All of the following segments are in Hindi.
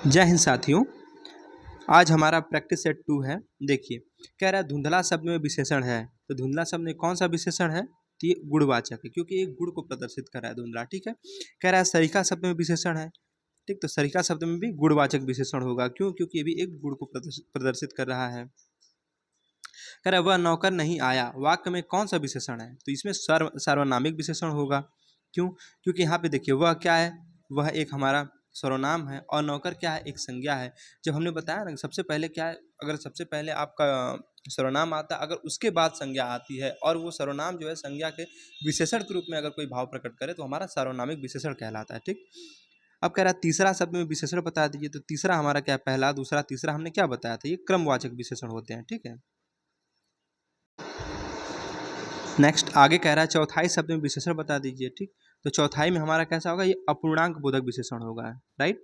जय हिंद साथियों। आज हमारा प्रैक्टिस सेट 2 है। देखिए, कह रहा है धुंधला शब्द में विशेषण है। तो धुंधला शब्द में कौन सा विशेषण है? तो ये गुणवाचक है, क्योंकि ये गुण को प्रदर्शित कर रहा है धुंधला। ठीक है। कह रहा है सरीखा शब्द में विशेषण है। ठीक, तो सरीखा शब्द में भी गुणवाचक विशेषण होगा। क्यों? क्योंकि ये भी एक गुण को प्रदर्शित कर रहा है। कह रहा है वह नौकर नहीं आया, वाक्य में कौन सा विशेषण है? तो इसमें सार्वनामिक विशेषण होगा। क्यों? क्योंकि यहाँ पे देखिए वह क्या है, वह एक हमारा सर्वनाम है और नौकर क्या है, एक संज्ञा है। जब हमने बताया ना सबसे पहले क्या है, अगर सबसे पहले आपका सर्वनाम आता है, अगर उसके बाद संज्ञा आती है और वो सर्वनाम जो है संज्ञा के विशेषण के रूप में अगर कोई भाव प्रकट करे तो हमारा सार्वनामिक विशेषण कहलाता है। ठीक, अब कह रहा है तीसरा शब्द में विशेषण बता दीजिए। तो तीसरा हमारा क्या है, पहला दूसरा तीसरा हमने क्या बताया था, ये क्रमवाचक विशेषण होते हैं। ठीक है। नेक्स्ट आगे कह रहा है चौथाई शब्द में विशेषण बता दीजिए। ठीक, तो चौथाई में हमारा कैसा होगा, ये अपूर्णांक बोधक विशेषण होगा। राइट।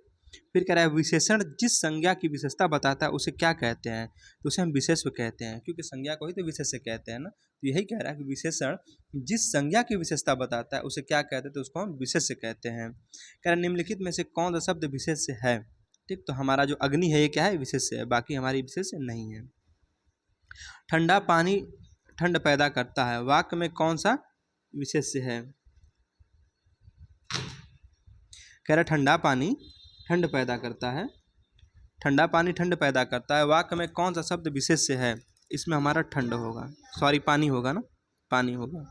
फिर कह रहा है विशेषण जिस संज्ञा की विशेषता बताता है उसे क्या कहते हैं? तो उसे हम विशेष्य कहते हैं, क्योंकि संज्ञा को ही तो विशेष्य कहते हैं ना। तो यही कह रहा है कि विशेषण जिस संज्ञा की विशेषता बताता है उसे क्या कहते हैं? तो उसको हम विशेष्य कहते हैं। कह रहा है निम्नलिखित में से कौन सा शब्द विशेष्य है? ठीक, तो हमारा जो अग्नि है ये क्या है, विशेष्य है, बाकी हमारी विशेष्य नहीं है। ठंडा पानी ठंड पैदा करता है, वाक्य में कौन सा विशेष्य है? कह रहा ठंडा पानी ठंड पैदा करता है, ठंडा पानी ठंड पैदा करता है, वाक्य में कौन सा शब्द विशेष्य है? इसमें हमारा ठंड होगा, सॉरी पानी होगा ना, पानी होगा।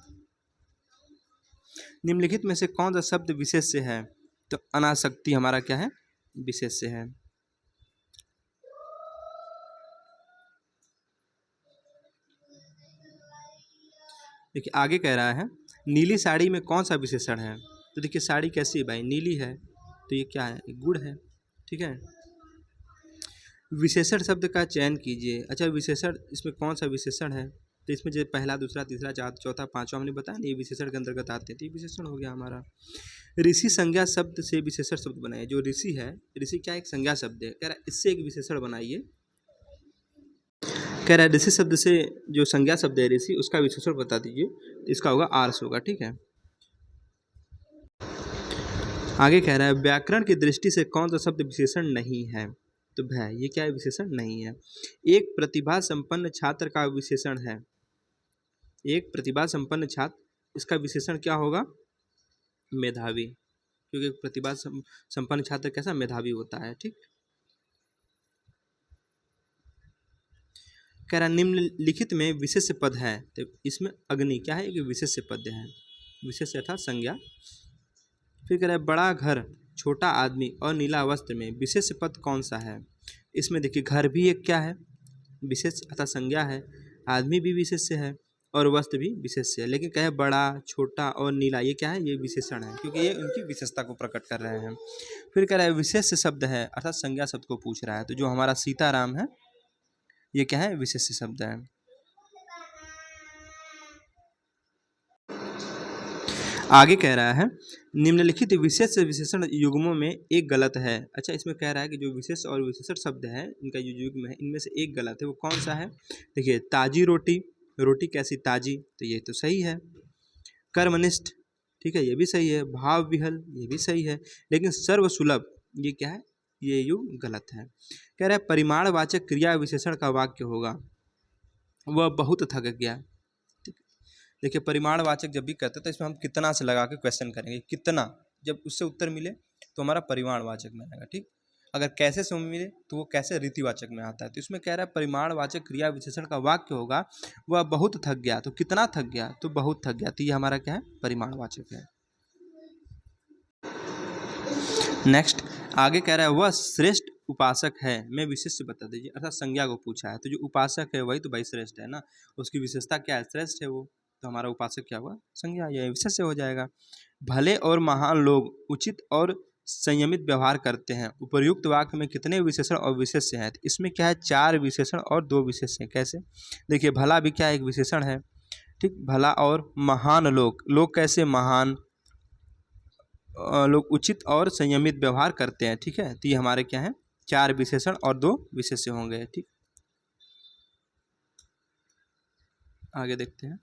निम्नलिखित में से कौन सा शब्द विशेष्य है? तो अनासक्ति हमारा क्या है, विशेष्य है। देखिए आगे कह रहा है नीली साड़ी में कौन सा विशेषण है? तो देखिए साड़ी कैसी है भाई, नीली है, तो ये क्या है, गुड़ है। ठीक है। विशेषण शब्द का चयन कीजिए। अच्छा, विशेषण इसमें कौन सा विशेषण है? तो इसमें जो पहला दूसरा तीसरा चौथा पांचवा हमने बताया ना, ये विशेषण के अंतर्गत आते हैं, तो ये विशेषण हो गया हमारा। ऋषि संज्ञा शब्द से विशेषण शब्द बनाइए। जो ऋषि है, ऋषि क्या एक संज्ञा शब्द है, कह रहा है इससे एक विशेषण बनाइए। कह रहा है ऋषि शब्द से जो संज्ञा शब्द है ऋषि, उसका विशेषण बता दीजिए। तो इसका होगा आर्ष होगा। ठीक है। आगे कह रहा है व्याकरण की दृष्टि से कौन सा शब्द विशेषण नहीं है? तो भय, ये क्या है, विशेषण नहीं है। एक प्रतिभा संपन्न छात्र का विशेषण है, एक प्रतिभा संपन्न छात्र, इसका विशेषण क्या होगा, मेधावी, क्योंकि प्रतिभा संपन्न छात्र कैसा, मेधावी होता है। ठीक, कह रहा निम्नलिखित में विशेष्य पद है। तो इसमें अग्नि क्या है, एक विशेष्य पद है, विशेष्य अर्थात संज्ञा। फिर कह रहा है बड़ा घर, छोटा आदमी और नीला वस्त्र में विशेष्य पद कौन सा है? इसमें देखिए घर भी एक क्या है, विशेष अर्थात संज्ञा है, आदमी भी विशेष्य है और वस्त्र भी विशेष्य है। लेकिन कहे बड़ा छोटा और नीला, ये क्या है, ये विशेषण है, क्योंकि ये उनकी विशेषता को प्रकट कर रहे हैं। फिर कह रहा है विशेष्य शब्द है, अर्थात संज्ञा शब्द को पूछ रहा है। तो जो हमारा सीताराम है ये क्या है, विशेष्य शब्द है। आगे कह रहा है निम्नलिखित विशेष विशेषण युग्मों में एक गलत है। अच्छा, इसमें कह रहा है कि जो विशेष और विशेषण शब्द है इनका जो युग्म है इनमें से एक गलत है, वो कौन सा है? देखिए ताजी रोटी, रोटी कैसी ताजी, तो ये तो सही है। कर्मनिष्ठ, ठीक है, ये भी सही है। भाव विहल, ये भी सही है। लेकिन सर्वसुलभ, ये क्या है, ये युग गलत है। कह रहा है परिमाणवाचक क्रिया विशेषण का वाक्य होगा वह बहुत थक गया। देखिए परिमाणवाचक जब भी कहते हैं तो इसमें हम कितना से लगा के क्वेश्चन करेंगे, कितना, जब उससे उत्तर मिले तो हमारा परिमाणवाचक में आएगा। ठीक, अगर कैसे से मिले तो वो कैसे रीतिवाचक में आता है। तो इसमें कह रहा है परिमाणवाचक क्रिया विशेषण का वाक्य होगा वह बहुत थक गया। तो कितना थक गया, तो बहुत थक गया, तो ये हमारा क्या है, परिमाणवाचक है। नेक्स्ट आगे कह रहा है वह श्रेष्ठ उपासक है, मैं विशेष्य बता दीजिए, अर्थात संज्ञा को पूछा है। तो जो उपासक है वही तो भाई श्रेष्ठ है ना, उसकी विशेषता क्या है, श्रेष्ठ है वो, तो हमारा उपासक क्या हुआ, संज्ञा, यह विशेष्य हो जाएगा। भले और महान लोग उचित और संयमित व्यवहार करते हैं। उपर्युक्त वाक्य में कितने विशेषण और विशेष्य हैं? तो इसमें क्या है, 4 विशेषण और 2 विशेष्य हैं। कैसे? देखिए भला भी क्या एक विशेषण है। ठीक, भला और महान लोग, लोग कैसे, महान लोग उचित और संयमित व्यवहार करते हैं। ठीक है, तो ये हमारे क्या है, 4 विशेषण और 2 विशेष्य होंगे। ठीक, आगे देखते हैं।